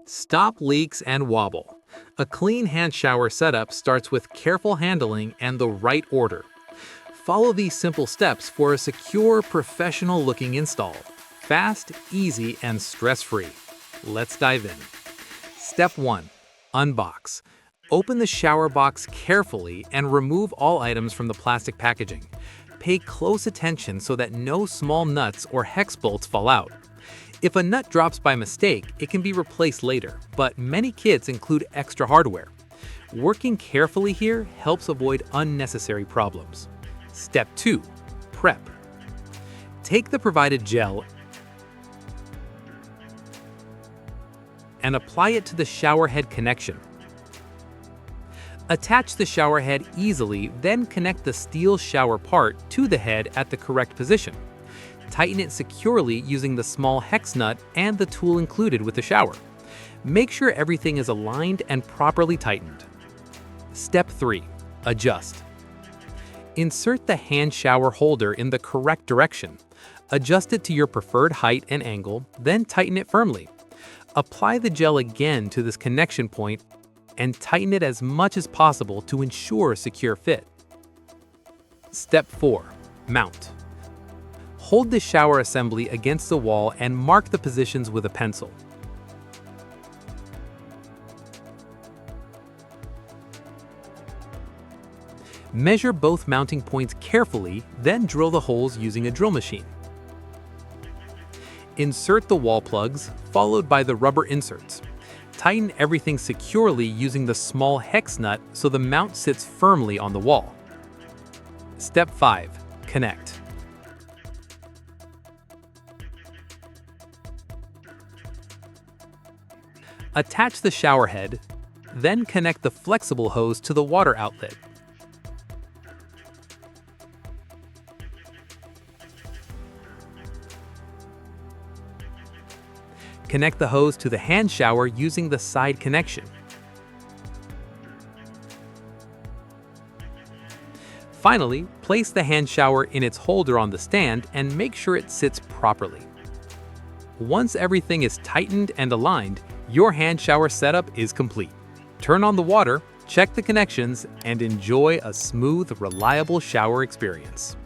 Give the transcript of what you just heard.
Stop leaks and wobble. A clean hand shower setup starts with careful handling and the right order. Follow these simple steps for a secure, professional-looking install. Fast, easy, and stress-free. Let's dive in. Step 1. Unbox. Open the shower box carefully and remove all items from the plastic packaging. Pay close attention so that no small nuts or hex bolts fall out. If a nut drops by mistake, it can be replaced later, but many kits include extra hardware. Working carefully here helps avoid unnecessary problems. Step 2. Prep. Take the provided gel and apply it to the shower head connection. Attach the shower head easily, then connect the steel shower part to the head at the correct position. Tighten it securely using the small hex nut and the tool included with the shower. Make sure everything is aligned and properly tightened. Step 3. Adjust. Insert the hand shower holder in the correct direction. Adjust it to your preferred height and angle, then tighten it firmly. Apply the gel again to this connection point and tighten it as much as possible to ensure a secure fit. Step 4. Mount. Hold the shower assembly against the wall and mark the positions with a pencil. Measure both mounting points carefully, then drill the holes using a drill machine. Insert the wall plugs, followed by the rubber inserts. Tighten everything securely using the small hex nut so the mount sits firmly on the wall. Step 5. Connect. Attach the shower head, then connect the flexible hose to the water outlet. Connect the hose to the hand shower using the side connection. Finally, place the hand shower in its holder on the stand and make sure it sits properly. Once everything is tightened and aligned, your hand shower setup is complete. Turn on the water, check the connections, and enjoy a smooth, reliable shower experience.